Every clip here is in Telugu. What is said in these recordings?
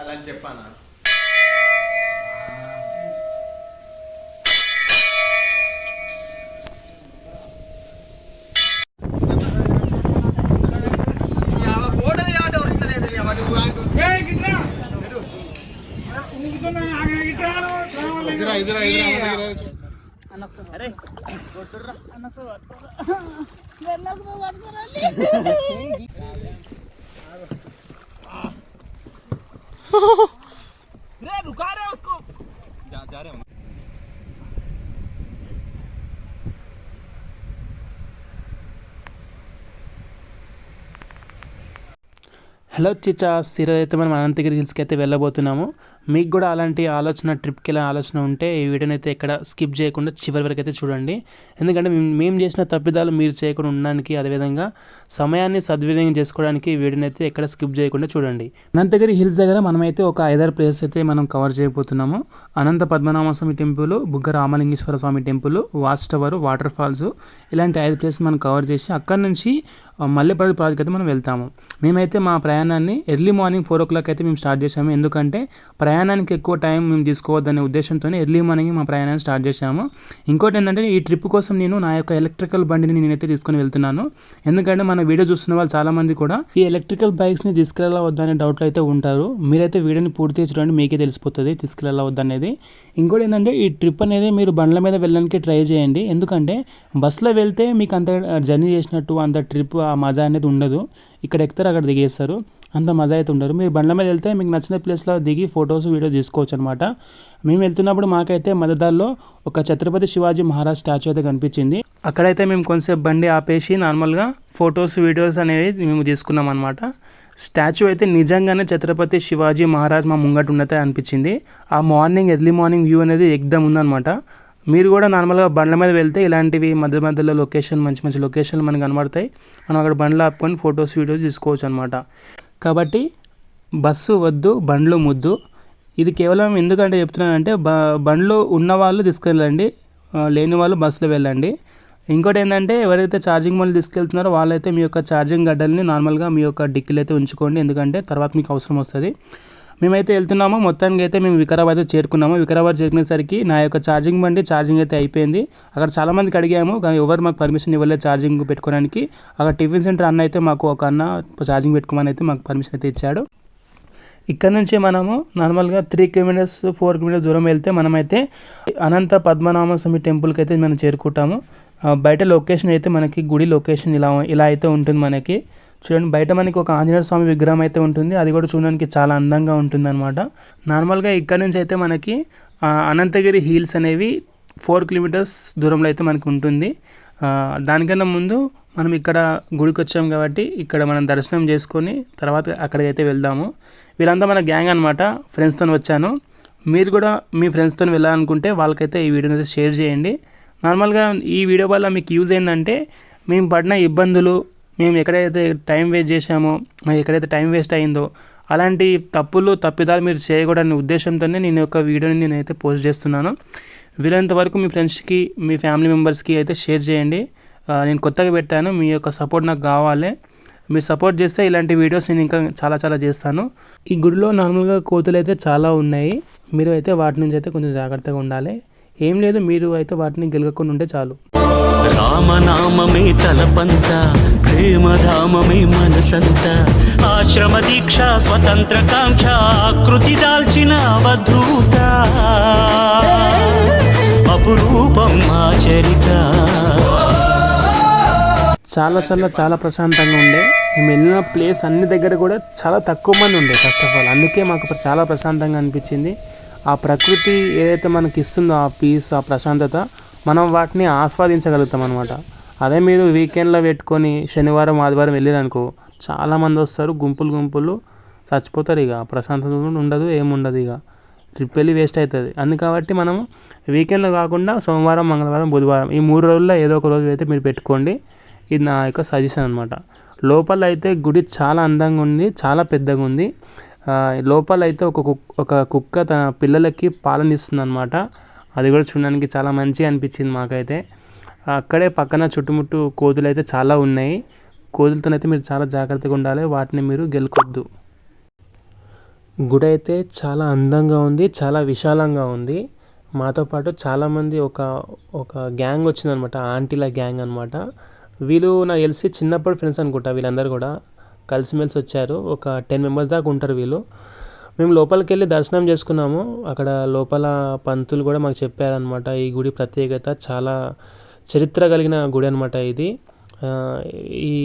అలా చెప్పానా? रुका रहे उसको जा रहे हैं। హలో చిచాస్, ఈరోజు అయితే మనం అనంతగిరి హిల్స్కి అయితే వెళ్ళబోతున్నాము. మీకు కూడా అలాంటి ఆలోచన, ట్రిప్కి వెళ్ళే ఆలోచన ఉంటే ఈ వీడియోని అయితే ఎక్కడ స్కిప్ చేయకుండా చివరి వరకు అయితే చూడండి. ఎందుకంటే మేము చేసిన తప్పిదాలు మీరు చేయకుండా ఉండడానికి, అదేవిధంగా సమయాన్ని సద్వినియోగం చేసుకోవడానికి ఈ వీడియోని అయితే ఎక్కడ స్కిప్ చేయకుండా చూడండి. అనంతగిరి హిల్స్ దగ్గర మనమైతే ఒక 5-6 ప్లేసెస్ అయితే మనం కవర్ చేయబోతున్నాము. Anantha Padmanabha Swamy temple, Bugga Ramalingeswara Swamy temple, watch tower, water falls, ఇలాంటి 5 ప్లేసెస్ మనం కవర్ చేసి అక్కడి నుంచి మల్లెపల్లి ప్రాజెక్ట్ అయితే మనం వెళ్తాము. మేమైతే మా ప్రయాణాన్ని ఎర్లీ మార్నింగ్ 4 o'clock అయితే మేము స్టార్ట్ చేసాము. ఎందుకంటే ప్రయాణానికి ఎక్కువ టైం మేము తీసుకోవద్దనే ఉద్దేశంతో ఎర్లీ మార్నింగ్ మా ప్రయాణాన్ని స్టార్ట్ చేసాము. ఇంకోటి ఏంటంటే, ఈ ట్రిప్ కోసం నేను నా యొక్క ఎలక్ట్రికల్ బండిని నేనైతే తీసుకొని వెళ్తున్నాను. ఎందుకంటే మన వీడియో చూస్తున్న వాళ్ళు చాలామంది కూడా ఈ ఎలక్ట్రికల్ బైక్స్ని తీసుకెళ్ళా వద్దనే డౌట్లో అయితే ఉంటారు. మీరైతే వీడియోని పూర్తిగా చూడండి, మీకే తెలిసిపోతుంది తీసుకెళ్ళా వద్దనేది. ఇంకోటి ఏంటంటే, ఈ ట్రిప్ అనేది మీరు బండ్ల మీద వెళ్ళడానికి ట్రై చేయండి. ఎందుకంటే బస్సులో వెళ్తే మీకు అంత జర్నీ చేసినట్టు, అంత ట్రిప్ ఆ మజా అనేది ఉండదు. ఇక్కడ ఎక్కుతారు, అక్కడ దిగేస్తారు, అంత మజా అయితే ఉండరు. మీరు బండ్ల మీద వెళ్తే మీకు నచ్చిన ప్లేస్లో దిగి ఫొటోస్, వీడియో తీసుకోవచ్చు అనమాట. మేము వెళ్తున్నప్పుడు మాకైతే మధ్యదారిలో ఒక ఛత్రపతి శివాజీ మహారాజ్ స్టాచ్యూ అయితే కనిపించింది. అక్కడైతే మేము కొంచెంసేపు బండి ఆపేసి నార్మల్గా ఫొటోస్, వీడియోస్ అనేవి మేము తీసుకున్నాం అనమాట. స్టాచ్యూ అయితే నిజంగానే ఛత్రపతి శివాజీ మహారాజ్ మా ముంగట ఉన్నదే అనిపించింది. ఆ ఎర్లీ మార్నింగ్ వ్యూ అనేది ఎక్దమ్ ఉందన్నమాట. మీరు కూడా నార్మల్గా బండ్ల మీద వెళ్తే ఇలాంటివి మధ్య మధ్యలో లొకేషన్, మంచి మంచి లొకేషన్లు మనకు కనబడతాయి. మనం అక్కడ బండ్లు ఆపుకొని ఫొటోస్, వీడియోస్ తీసుకోవచ్చు అనమాట. కాబట్టి బస్సు వద్దు, బండ్లు ముద్దు. ఇది కేవలం ఎందుకంటే చెప్తున్నానంటే, బండ్లు ఉన్నవాళ్ళు తీసుకెళ్ళండి, లేని వాళ్ళు బస్సులో వెళ్ళండి. ఇంకోటి ఏంటంటే, ఎవరైతే ఛార్జింగ్ బండ్లు తీసుకెళ్తున్నారో వాళ్ళైతే మీ యొక్క ఛార్జింగ్ గడ్డల్ని నార్మల్గా మీ యొక్క డిక్కీలో అయితే ఉంచుకోండి. ఎందుకంటే తర్వాత మీకు అవసరం వస్తుంది. మేమైతే వెళ్తున్నాము. మొత్తానికి అయితే మేము వికారాబాద్ చేరుకున్నాము. వికారాబాద్ చేరుకునేసరికి నా యొక్క ఛార్జింగ్ బండి ఛార్జింగ్ అయితే అయిపోయింది. అక్కడ చాలామందికి అడిగాము, కానీ ఎవరు మాకు పర్మిషన్ ఇవ్వలేదు ఛార్జింగ్ పెట్టుకోవడానికి. అక్కడ టిఫిన్ సెంటర్ అన్న అయితే మాకు ఒక అన్న ఛార్జింగ్ పెట్టుకోమని అయితే మాకు పర్మిషన్ అయితే ఇచ్చాడు. ఇక్కడ నుంచి మనము నార్మల్గా 3 kilometers 4 kilometers దూరం వెళ్తే మనమైతే అనంత పద్మనాభ స్వామి టెంపుల్కి అయితే మనం చేరుకుంటాము. బయట లొకేషన్ అయితే మనకి గుడి లొకేషన్ ఇలా అయితే ఉంటుంది. మనకి చూడండి, బయట మనకి ఒక ఆంజనేయ స్వామి విగ్రహం అయితే ఉంటుంది. అది కూడా చూడడానికి చాలా అందంగా ఉంటుంది అనమాట. నార్మల్గా ఇక్కడ నుంచి అయితే మనకి అనంతగిరి హిల్స్ అనేవి 4 kilometers దూరంలో అయితే మనకు ఉంటుంది. దానికన్నా ముందు మనం ఇక్కడ గుడికి వచ్చాం కాబట్టి ఇక్కడ మనం దర్శనం చేసుకొని తర్వాత అక్కడికైతే వెళ్దాము. వీళ్ళంతా మన గ్యాంగ్ అనమాట, ఫ్రెండ్స్తో వచ్చాను. మీరు కూడా మీ ఫ్రెండ్స్తో వెళ్ళాలనుకుంటే వాళ్ళకైతే ఈ వీడియోని అయితే షేర్ చేయండి. నార్మల్గా ఈ వీడియో వల్ల మీకు యూజ్ ఏంటంటే, మేము పడిన ఇబ్బందులు, మేము ఎక్కడైతే టైం వేస్ట్ చేసామో, ఎక్కడైతే టైం వేస్ట్ అయిందో అలాంటి తప్పిదాలు మీరు చేయకూడని ఉద్దేశంతోనే నేను యొక్క వీడియోని నేనైతే పోస్ట్ చేస్తున్నాను. వీలైనంత వరకు మీ ఫ్రెండ్స్కి, మీ ఫ్యామిలీ మెంబర్స్కి అయితే షేర్ చేయండి. నేను కొత్తగా పెట్టాను, మీ యొక్క సపోర్ట్ నాకు కావాలి. మీరు సపోర్ట్ చేస్తే ఇలాంటి వీడియోస్ నేను ఇంకా చాలా చాలా చేస్తాను. ఈ గుడిలో నార్మల్గా కోతులు అయితే చాలా ఉన్నాయి. మీరు అయితే వాటి నుంచి అయితే కొంచెం జాగ్రత్తగా ఉండాలి. ఏం లేదు, మీరు అయితే వాటిని గెలగకుండా ఉంటే చాలు. రామనామమే తలపంత, ప్రేమధామమే మనసంత, ఆశ్రమ దీక్ష స్వతంత్ర కాంక్ష, ఆకృతి దాల్చిన అవధూత, అపురూపం మా చరిత. చాలా ప్రశాంతంగా ఉండే. మేము వెళ్ళిన ప్లేస్ అన్ని దగ్గర కూడా చాలా తక్కువ మంది ఉండే ఫస్ట్ ఆఫ్ ఆల్. అందుకే మాకు చాలా ప్రశాంతంగా అనిపించింది. ఆ ప్రకృతి ఏదైతే మనకి ఇస్తుందో ఆ పీస్, ఆ ప్రశాంతత, మనం వాటిని ఆస్వాదించగలుగుతాం అనమాట. అదే మీరు వీకెండ్లో పెట్టుకొని శనివారం, ఆదివారం వెళ్ళారనుకో, చాలామంది వస్తారు, గుంపులు చచ్చిపోతారు. ఇక ప్రశాంతత ఉండదు, ఏముండదు. ఇక ట్రిప్ వెళ్ళి వేస్ట్ అవుతుంది. కాబట్టి మనం వీకెండ్లో కాకుండా సోమవారం, మంగళవారం, బుధవారం ఈ 3 రోజుల్లో ఏదో ఒక రోజు అయితే మీరు పెట్టుకోండి. ఇది నా యొక్క సజెషన్ అనమాట. లోపల అయితే గుడి చాలా అందంగా ఉంది, చాలా పెద్దగా ఉంది. లోపల అయితే ఒక కుక్క తన పిల్లలకి పాలనిస్తుంది అనమాట. అది కూడా చూడడానికి చాలా మంచిగా అనిపించింది మాకైతే. అక్కడే పక్కన చుట్టుముట్టు కోతులు అయితే చాలా ఉన్నాయి. కోతులతోనైతే మీరు చాలా జాగ్రత్తగా ఉండాలి, వాటిని మీరు గెలకొద్దు. గుడి అయితే చాలా అందంగా ఉంది, చాలా విశాలంగా ఉంది. మాతో పాటు చాలామంది ఒక గ్యాంగ్ వచ్చిందనమాట, ఆంటీల గ్యాంగ్ అనమాట. వీళ్ళు నాకు తెలిసి చిన్నప్పుడు ఫ్రెండ్స్ అనుకుంటా, వీళ్ళందరూ కూడా కలిసిమెలిసి వచ్చారు. ఒక 10 మెంబర్స్ దాకా ఉంటారు వీళ్ళు. మేము లోపలికి వెళ్ళి దర్శనం చేసుకున్నాము. అక్కడ లోపల పంతులు కూడా మాకు చెప్పారనమాట, ఈ గుడి ప్రత్యేకత చాలా చరిత్ర కలిగిన గుడి అనమాట ఇది. ఈ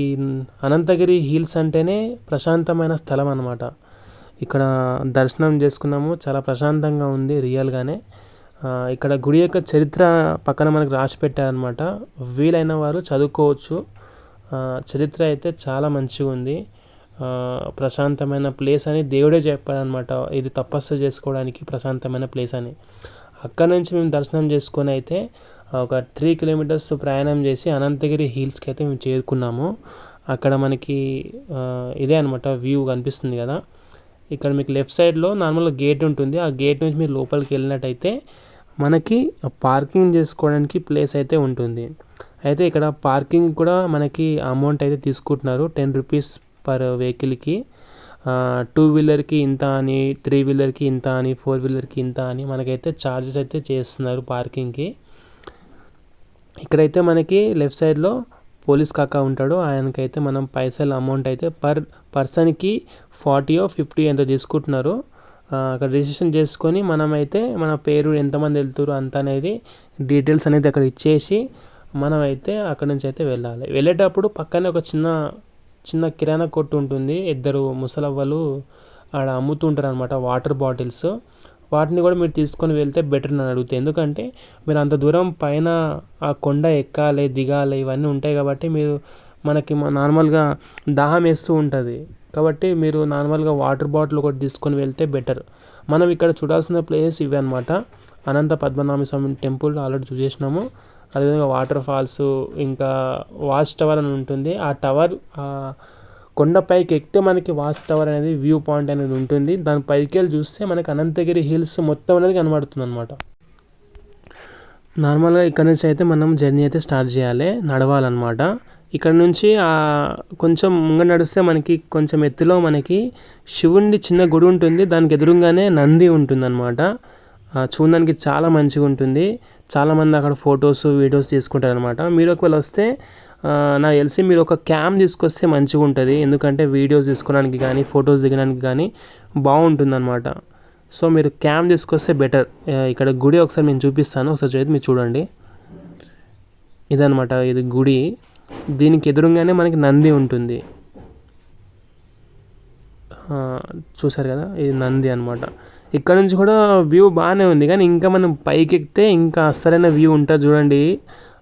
అనంతగిరి హిల్స్ అంటేనే ప్రశాంతమైన స్థలం అనమాట. ఇక్కడ దర్శనం చేసుకున్నాము, చాలా ప్రశాంతంగా ఉంది రియల్గానే. ఇక్కడ గుడి యొక్క చరిత్ర పక్కన మనకు రాసి పెట్టారనమాట, వీలైన వారు చదువుకోవచ్చు. చరిత్ర అయితే చాలా మంచిగా ఉంది. ప్రశాంతమైన ప్లేస్ అని దేవుడే చెప్పాడనమాట, ఇది తపస్సు చేసుకోవడానికి ప్రశాంతమైన ప్లేస్ అని. అక్కడ నుంచి మేము దర్శనం చేసుకొని అయితే ఒక 3 కిలోమీటర్స్ ప్రయాణం చేసి అనంతగిరి హిల్స్కి అయితే మేము చేరుకున్నాము. అక్కడ మనకి ఇదే అనమాట వ్యూ కనిపిస్తుంది కదా. ఇక్కడ మీకు లెఫ్ట్ సైడ్లో నార్మల్గా గేట్ ఉంటుంది. ఆ గేట్ నుంచి మీరు లోపలికి వెళ్ళినట్టయితే మనకి పార్కింగ్ చేసుకోవడానికి ప్లేస్ అయితే ఉంటుంది. అయితే ఇక్కడ పార్కింగ్ కూడా మనకి అమౌంట్ అయితే తీసుకుంటున్నారు, 10 రూపీస్ పర్ వెహికల్కి. 2 వీలర్కి ఇంత అని, 3 వీలర్కి ఇంత అని, 4 వీలర్కి ఇంత అని మనకైతే ఛార్జెస్ అయితే చేస్తున్నారు పార్కింగ్కి. ఇక్కడైతే మనకి లెఫ్ట్ సైడ్లో పోలీస్ కాకా ఉంటాడు, ఆయనకైతే మనం పైసలు అమౌంట్ అయితే పర్ పర్సన్కి 40 or 50 ఎంత తీసుకుంటున్నారు. అక్కడ రిజిస్ట్రేషన్ చేసుకొని మనమైతే మన పేరు ఎంతమంది వెళ్తారు అంత అనేది డీటెయిల్స్ అనేది అక్కడ ఇచ్చేసి మనమైతే అక్కడ నుంచి అయితే వెళ్ళాలి. వెళ్ళేటప్పుడు పక్కనే ఒక చిన్న కిరాణా కొట్టు ఉంటుంది. 2 ముసలవ్వలు ఆడ అమ్ముతుంటారు అనమాట వాటర్ బాటిల్స్. వాటిని కూడా మీరు తీసుకొని వెళ్తే బెటర్ అని అడుగుతాయి. ఎందుకంటే మీరు అంత దూరం పైన ఆ కొండ ఎక్కాలి, దిగాలి, ఇవన్నీ ఉంటాయి కాబట్టి మనకి నార్మల్గా దాహం వేస్తూ ఉంటుంది. కాబట్టి మీరు నార్మల్గా వాటర్ బాటిల్ ఒకటి తీసుకొని వెళ్తే బెటర్. మనం ఇక్కడ చూడాల్సిన ప్లేసెస్ ఇవి అనమాట. Anantha Padmanabha Swamy temple already చూసేసినాము. అదేవిధంగా వాటర్ ఫాల్స్, ఇంకా వాచ్ టవర్ అని ఉంటుంది. ఆ టవర్ కొండపైకి ఎక్కితే మనకి వాచ్ టవర్ అనేది వ్యూ పాయింట్ అనేది ఉంటుంది. దాని పైకి వెళ్ళి చూస్తే మనకి అనంతగిరి హిల్స్ మొత్తం అనేది కనబడుతుంది అనమాట. నార్మల్గా ఇక్కడ నుంచి అయితే మనం జర్నీ అయితే స్టార్ట్ చేయాలి, నడవాలన్నమాట. ఇక్కడ నుంచి కొంచెం ముంగ నడిస్తే మనకి కొంచెం ఎత్తులో మనకి శివుడి చిన్న గుడి ఉంటుంది. దానికి ఎదురుగానే నంది ఉంటుంది అనమాట. చూడడానికి చాలా మంచిగా ఉంటుంది. చాలామంది అక్కడ ఫొటోస్ వీడియోస్ తీసుకుంటారు అనమాట. మీరు ఒకవేళ వస్తే నాకు తెలిసి మీరు ఒక క్యామ్ తీసుకొస్తే మంచిగా ఉంటుంది. ఎందుకంటే వీడియోస్ తీసుకోవడానికి కానీ ఫొటోస్ దిగడానికి కానీ బాగుంటుంది అనమాట. సో మీరు క్యామ్ తీసుకొస్తే బెటర్. ఇక్కడ గుడి ఒకసారి నేను చూపిస్తాను, ఒకసారి చేతి మీరు చూడండి. ఇదనమాట, ఇది గుడి. దీనికి ఎదురుగానే మనకి నంది ఉంటుంది, చూసారు కదా, ఇది నంది అనమాట. ఇక్కడ నుంచి కూడా వ్యూ బాగానే ఉంది, కానీ ఇంకా మనం పైకి ఎక్కితే ఇంకా అసలైన వ్యూ ఉంటుంది చూడండి.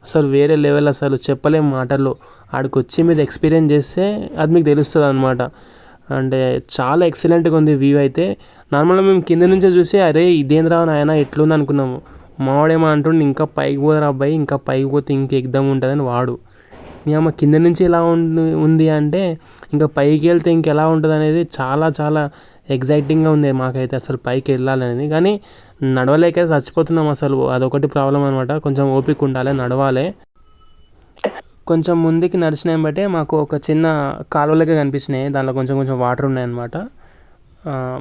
అసలు వేరే లెవెల్, అసలు చెప్పలేము మాటల్లో. ఆడికి వచ్చి మీరు ఎక్స్పీరియన్స్ చేస్తే అది మీకు తెలుస్తుంది అనమాట. అంటే చాలా ఎక్సలెంట్గా ఉంది వ్యూ అయితే. నార్మల్గా మేము కింద నుంచే చూసి అరే ఇదేంద్రా నాయన ఎట్లుంది అనుకున్నాము. మావాడేమో అంటుండే ఇంకా పైకి పోరా అబ్బాయి, ఇంకా పైకి పోతే ఇంక ఎగ్దం ఉంటుందని వాడు. అమ్మ కింద నుంచి ఎలా ఉంది అంటే ఇంకా పైకి వెళ్తే ఇంకెలా ఉంటుంది అనేది చాలా చాలా ఎగ్జైటింగ్గా ఉంది మాకైతే అసలు పైకి వెళ్ళాలనేది. కానీ నడవలేక చచ్చిపోతున్నాం అసలు, అదొకటి ప్రాబ్లం అనమాట. కొంచెం ఓపిక ఉండాలి, నడవాలి. కొంచెం ముందుకి నడిచినాయి బట్టే మాకు ఒక చిన్న కాలువలకే కనిపించినాయి, దాంట్లో కొంచెం కొంచెం వాటర్ ఉన్నాయన్నమాట.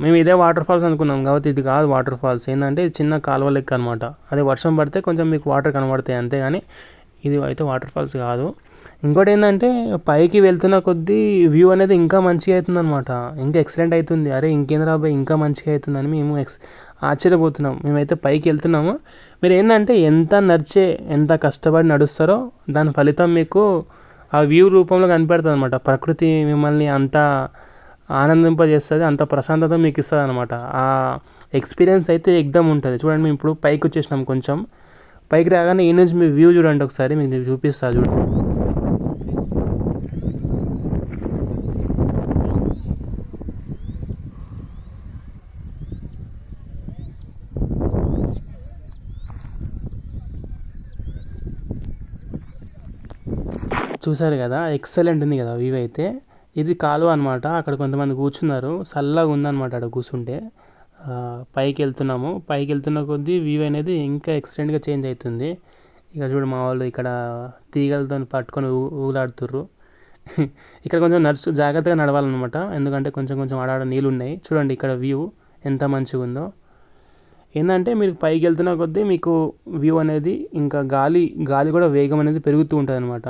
మేము ఇదే వాటర్ ఫాల్స్ అనుకున్నాం, కాబట్టి ఇది కాదు వాటర్ ఫాల్స్. ఏంటంటే ఇది చిన్న కాలువ లెక్క అనమాట. అదే వర్షం పడితే కొంచెం మీకు వాటర్ కనబడతాయి అంతేగాని ఇది అయితే వాటర్ ఫాల్స్ కాదు. ఇంకోటి ఏంటంటే పైకి వెళ్తున్న కొద్దీ వ్యూ అనేది ఇంకా మంచిగా అవుతుంది అనమాట, ఇంకా ఎక్సలెంట్ అవుతుంది. అరే ఇంకేంద్రా అబ్బాయి ఇంకా మంచిగా అవుతుందని మేము ఆశ్చర్యపోతున్నాం. మేమైతే పైకి వెళ్తున్నాము. మీరు ఏంటంటే ఎంత కష్టపడి నడుస్తారో దాని ఫలితం మీకు ఆ వ్యూ రూపంలో కనిపెడుతుంది అనమాట. ప్రకృతి మిమ్మల్ని అంత ఆనందింపజేస్తుంది, అంత ప్రశాంతత మీకు ఇస్తుంది అనమాట. ఆ ఎక్స్పీరియన్స్ అయితే ఎగ్దమ్ ఉంటుంది. చూడండి మేము ఇప్పుడు పైకి వచ్చేసినాం, కొంచెం పైకి రాగానే ఈ నుంచి మీ వ్యూ చూడండి ఒకసారి, మీకు చూపిస్తా చూడండి. చూసారు కదా, ఎక్సలెంట్ ఉంది కదా వ్యూ అయితే. ఇది కాలువ అనమాట, అక్కడ కొంతమంది కూర్చున్నారు, చల్లగా ఉందన్నమాట అక్కడ కూర్చుంటే. పైకి వెళ్తున్న కొద్దీ వ్యూ అనేది ఇంకా ఎక్సలెంట్గా చేంజ్ అవుతుంది. ఇక చూడు మా వాళ్ళు ఇక్కడ తీగలతో పట్టుకొని ఊగులాడుతుర్రు. ఇక్కడ కొంచెం జాగ్రత్తగా నడవాలన్నమాట, ఎందుకంటే కొంచెం ఆడ నీళ్ళు ఉన్నాయి. చూడండి ఇక్కడ వ్యూ ఎంత మంచిగా ఉందో. ఏంటంటే మీరు పైకి వెళ్తున్న కొద్దీ మీకు వ్యూ అనేది ఇంకా గాలి కూడా వేగం అనేది పెరుగుతూ ఉంటుంది అనమాట.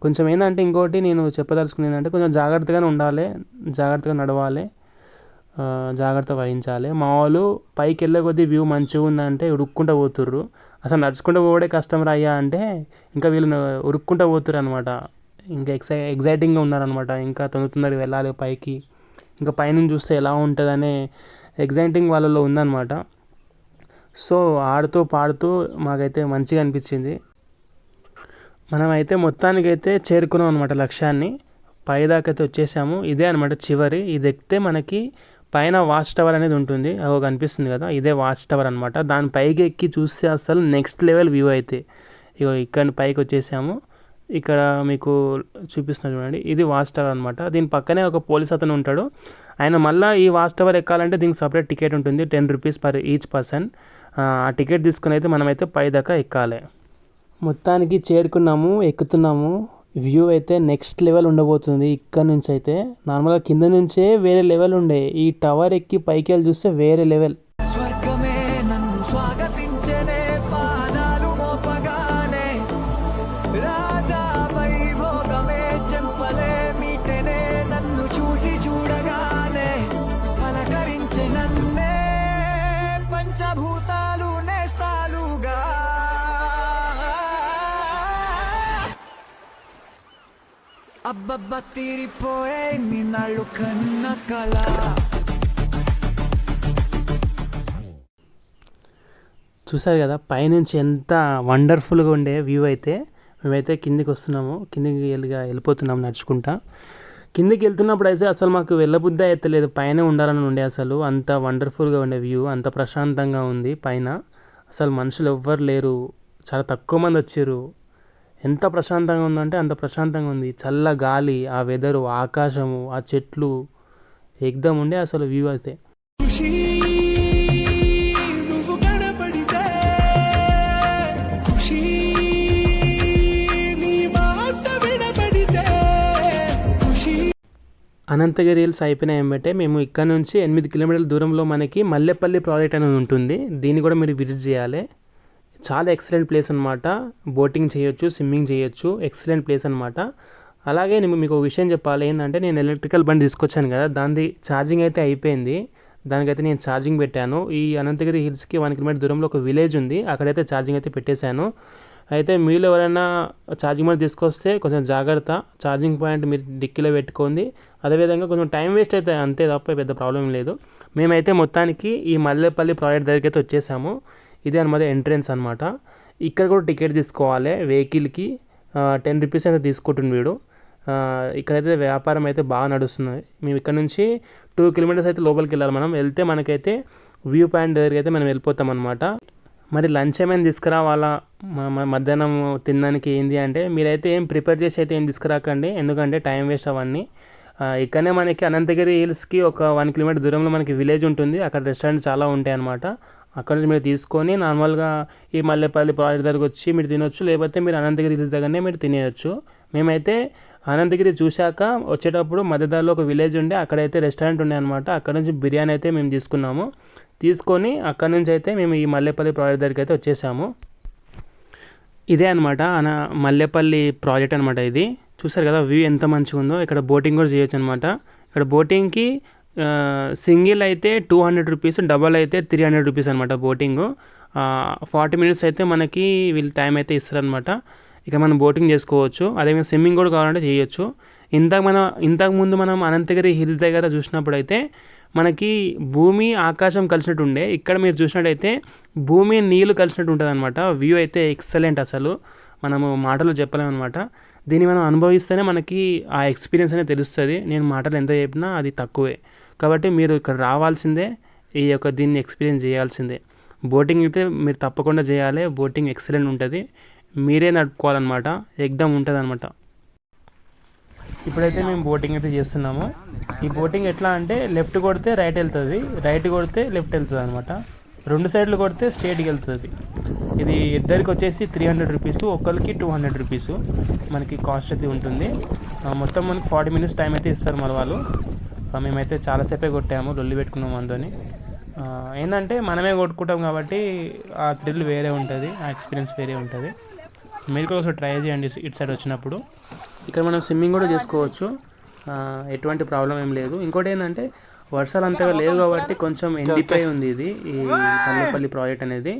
కొంచెం ఏంటంటే ఇంకోటి నేను చెప్పదలుచుకునేది ఏంటంటే కొంచెం జాగ్రత్తగానే ఉండాలి, జాగ్రత్తగా నడవాలి, జాగ్రత్త వహించాలి. మా వాళ్ళు పైకి వెళ్ళే కొద్దీ వ్యూ మంచిగా ఉందంటే ఉరుక్కుంటూ పోతుర్రు. అసలు నడుచుకుంటూ పోవడే కష్టం రాయ్యా అంటే ఇంకా వీళ్ళు ఉరుక్కుంటూ పోతుర్రు అనమాట. ఇంకా ఎగ్జైటింగ్గా ఉన్నారనమాట, ఇంకా తొందరగా వెళ్ళాలి పైకి, ఇంకా పైనుంచి చూస్తే ఎలా ఉంటుందనే ఎగ్జైటింగ్ వాళ్ళలో ఉందన్నమాట. సో ఆడుతూ పాడుతూ మాకైతే మంచిగా అనిపించింది. మనమైతే మొత్తానికైతే చేరుకున్నాం అనమాట లక్ష్యాన్ని. పైదాకైతే వచ్చేసాము. ఇదే అనమాట చివరి. ఇది ఎక్కితే మనకి పైన వాచ్ టవర్ అనేది ఉంటుంది, అది కనిపిస్తుంది కదా, ఇదే వాచ్ టవర్ అనమాట. దాని పైకి ఎక్కి చూస్తే అసలు నెక్స్ట్ లెవెల్ వ్యూ అయితే. ఇక్కడ పైకి వచ్చేసాము. ఇక్కడ మీకు చూపిస్తున్నాను చూడండి, ఇది వాచ్ టవర్ అనమాట. దీని పక్కనే ఒక పోలీస్ అతను ఉంటాడు. ఆయన మళ్ళీ ఈ వాచ్ టవర్ ఎక్కాలంటే దీనికి సపరేట్ టికెట్ ఉంటుంది, 10 రూపీస్ పర్ ఈచ్ పర్సన్. ఆ టికెట్ తీసుకుని అయితే మనమైతే పై దాకా ఎక్కాలి. మొత్తానికి చేరుకున్నాము, ఎక్కుతున్నాము. వ్యూ అయితే నెక్స్ట్ లెవెల్ ఉండబోతుంది. ఇక్కడ నుంచి అయితే నార్మల్గా కింద నుంచే వేరే లెవెల్ ఉండే, ఈ టవర్ ఎక్కి పైకి వెళ్ళి చూస్తే వేరే లెవెల్. స్వర్గమే నన్ను స్వాగతించనే పాదాలు మోపగానే, రాజా వైభోగమే చెంపలే మీటనే నన్ను చూసి చూడగానే, పలకరించే నన్నే పంచభూతాలు నేస్తాలుగా. అబ్బబ్బ తీరిపోయే నిన్నాళ్ళు కన్న కళ. చూసారు కదా పైనుంచి ఎంత వండర్ఫుల్గా ఉండే వ్యూ అయితే. మేమైతే కిందికి వస్తున్నాము, కిందికి వెళ్ళిపోతున్నాము నడుచుకుంటా. కిందికి వెళ్తున్నప్పుడు అయితే అసలు మాకు వెళ్ళబుద్ధి అయితే లేదు, పైన ఉండాలని ఉండే. అసలు అంత వండర్ఫుల్గా ఉండే వ్యూ, అంత ప్రశాంతంగా ఉంది పైన. అసలు మనుషులు ఎవ్వరు లేరు, చాలా తక్కువ మంది వచ్చారు. ఎంత ప్రశాంతంగా ఉందంటే అంత ప్రశాంతంగా ఉంది. చల్ల గాలి, ఆ వెదరు, ఆకాశము, ఆ చెట్లు ఏకదం ఉండే అసలు వ్యూ అయితే. అనంతగిరి హిల్స్ అయిపోయినాయి ఏమంటే మేము ఇక్కడ నుంచి 8 కిలోమీటర్ల దూరంలో మనకి మల్లెపల్లి ప్రాజెక్ట్ అనేది ఉంటుంది. దీన్ని కూడా మీరు విజిట్ చేయాలి. చాలా ఎక్సలెంట్ ప్లేస్ అనమాట. బోటింగ్ చేయొచ్చు, స్విమ్మింగ్ చేయొచ్చు, ఎక్సలెంట్ ప్లేస్ అనమాట. అలాగే నేను మీకు ఒక విషయం చెప్పాలి, ఏంటంటే నేను ఎలక్ట్రికల్ బండి తీసుకొచ్చాను కదా, దాని ఛార్జింగ్ అయితే అయిపోయింది. దానికైతే నేను ఛార్జింగ్ పెట్టాను. ఈ అనంతగిరి హిల్స్కి 1 కిలోమీటర్ దూరంలో ఒక విలేజ్ ఉంది, అక్కడైతే ఛార్జింగ్ అయితే పెట్టేశాను. అయితే మీరు ఎవరైనా ఛార్జింగ్ పాయింట్ తీసుకొస్తే కొంచెం జాగ్రత్త, ఛార్జింగ్ పాయింట్ మీరు డిక్కీలో పెట్టుకోండి. అదేవిధంగా కొంచెం టైం వేస్ట్ అయితే అంతే తప్ప పెద్ద ప్రాబ్లం లేదు. మేమైతే మొత్తానికి ఈ మల్లెపల్లి ప్రాజెక్ట్ దగ్గరికి అయితే వచ్చేసాము. ఇదే అనమాట ఎంట్రెన్స్ అనమాట. ఇక్కడ కూడా టికెట్ తీసుకోవాలి వెహికల్కి, 10 రూపీస్ అయితే తీసుకుంటుంది వీడు. ఇక్కడైతే వ్యాపారం అయితే బాగా నడుస్తుంది. మేము ఇక్కడ నుంచి 2 కిలోమీటర్స్ అయితే లోపలికి వెళ్ళాలి. మనం వెళ్తే మనకైతే వ్యూ పాయింట్ దగ్గరికి అయితే మనం వెళ్ళిపోతాం అనమాట. మరి లంచ్ ఏమైనా తీసుకురావాలా మధ్యాహ్నం తినడానికి ఏంది అంటే, మీరైతే ఏం ప్రిపేర్ చేసి అయితే ఏం తీసుకురాకండి, ఎందుకంటే టైం వేస్ట్ అవన్నీ. ఇక్కడనే మనకి అనంతగిరి హిల్స్కి ఒక 1 కిలోమీటర్ దూరంలో మనకి విలేజ్ ఉంటుంది, అక్కడ రెస్టారెంట్ చాలా ఉంటాయి అనమాట. అక్కడ నుంచి మీరు తీసుకొని నార్మల్గా ఈ మల్లెపల్లి ప్రాజెక్ట్ దగ్గరకు వచ్చి మీరు తినొచ్చు, లేకపోతే మీరు అనంతగిరి హిల్స్ దగ్గరనే మీరు తినేయచ్చు. మేమైతే అనంతగిరి చూశాక వచ్చేటప్పుడు మధ్యదారిలో ఒక విలేజ్ ఉండే, అక్కడైతే రెస్టారెంట్ ఉండే అనమాట. అక్కడ నుంచి బిర్యానీ అయితే మేము తీసుకున్నాము. తీసుకొని అక్కడ నుంచి అయితే మేము ఈ మల్లెపల్లి ప్రాజెక్ట్ దగ్గరికి అయితే వచ్చేసాము. ఇదే అనమాట మల్లెపల్లి ప్రాజెక్ట్ అనమాట. ఇది చూసారు కదా వ్యూ ఎంత మంచిగా ఉందో. ఇక్కడ బోటింగ్ కూడా చేయొచ్చు అనమాట. ఇక్కడ బోటింగ్కి సింగిల్ అయితే 200 రూపీస్, డబల్ అయితే 300 రూపీస్ అనమాట బోటింగ్. 40 మినిట్స్ అయితే మనకి వీళ్ళు టైం అయితే ఇస్తారనమాట. ఇక మనం బోటింగ్ చేసుకోవచ్చు, అదేవిధంగా స్విమ్మింగ్ కూడా కావాలంటే చేయొచ్చు. ఇంతకుముందు మనం అనంతగిరి హిల్స్ దగ్గర చూసినప్పుడు అయితే మనకి భూమి ఆకాశం కలిసినట్టు ఉండే, ఇక్కడ మీరు చూసినట్టయితే భూమి నీళ్ళు కలిసినట్టు ఉంటుంది అనమాట. వ్యూ అయితే ఎక్సలెంట్, అసలు మనము మాటలు చెప్పలేమన్నమాట. దీన్ని మనం అనుభవిస్తేనే మనకి ఆ ఎక్స్పీరియన్స్ అనేది తెలుస్తుంది. నేను మాటలు ఎంత చెప్పినా అది తక్కువే. కాబట్టి మీరు ఇక్కడ రావాల్సిందే, దీన్ని ఎక్స్పీరియన్స్ చేయాల్సిందే. బోటింగ్ అయితే మీరు తప్పకుండా చేయాలి. బోటింగ్ ఎక్సలెంట్ ఉంటుంది, మీరే నడుపుకోవాలన్నమాట, ఎక్దమ్ ఉంటుంది అనమాట. ఇప్పుడైతే మేము బోటింగ్ అయితే చేస్తున్నాము. ఈ బోటింగ్ ఎట్లా అంటే లెఫ్ట్ కొడితే రైట్ వెళ్తుంది, రైట్ కొడితే లెఫ్ట్ వెళ్తుంది అనమాట. రెండు సైడ్లు కొడితే స్ట్రేట్కి వెళ్తుంది. ఇది ఇద్దరికి వచ్చేసి 300 రూపీస్, ఒక్కరికి 200 రూపీస్ మనకి కాస్ట్ అయితే ఉంటుంది. మొత్తం మనకి 40 మినిట్స్ టైం అయితే ఇస్తారు మన వాళ్ళు. మేమైతే చాలాసేపే కొట్టాము, లొల్లి పెట్టుకున్నాము అందుని. ఏంటంటే మనమే కొట్టుకుంటాం కాబట్టి ఆ థ్రిల్ వేరే ఉంటుంది, ఆ ఎక్స్పీరియన్స్ వేరే ఉంటుంది. మీరు కూడా ఒకసారి ట్రై చేయండి ఇటు సైడ్ వచ్చినప్పుడు. ఇక్కడ మనం స్విమ్మింగ్ కూడా చేసుకోవచ్చు, ఎటువంటి ప్రాబ్లం ఏం లేదు. ఇంకోటి ఏంటంటే వర్షాలు అంతగా లేవు కాబట్టి కొంచెం ఎండిపోయి ఉంది ఇది ఈ మల్లెపల్లి ప్రాజెక్ట్ అనేది.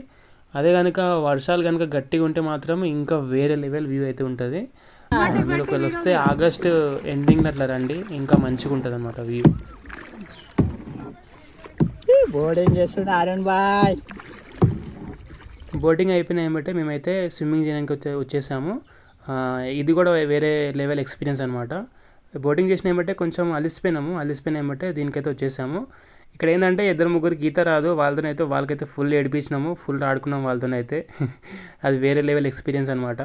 అదే కనుక వర్షాలు కనుక గట్టిగా ఉంటే మాత్రం ఇంకా వేరే లెవెల్ వ్యూ అయితే ఉంటుంది. మీరు ఒకవేళ వస్తే ఆగస్ట్ ఎండింగ్ అట్లా రండి, ఇంకా మంచిగా ఉంటుంది అన్నమాట వ్యూ. బోర్డింగ్ చేస్తుండే అరుణ్ బాయ్. బోటింగ్ అయిపోయినాయి ఏమంటే మేమైతే స్విమ్మింగ్ చేయడానికి వచ్చేసాము. ఇది కూడా వేరే లెవెల్ ఎక్స్పీరియన్స్ అనమాట. బోటింగ్ చేసిన ఏమంటే కొంచెం అలిసిపోయిన ఏమంటే దీనికైతే వచ్చేసాము. ఇక్కడ ఏంటంటే 2-3 ఈత రాదు, వాళ్ళకైతే ఫుల్ ఏడిపించినాము, ఫుల్ ఆడుకున్నాము వాళ్ళతోనైతే. అది వేరే లెవెల్ ఎక్స్పీరియన్స్ అనమాట.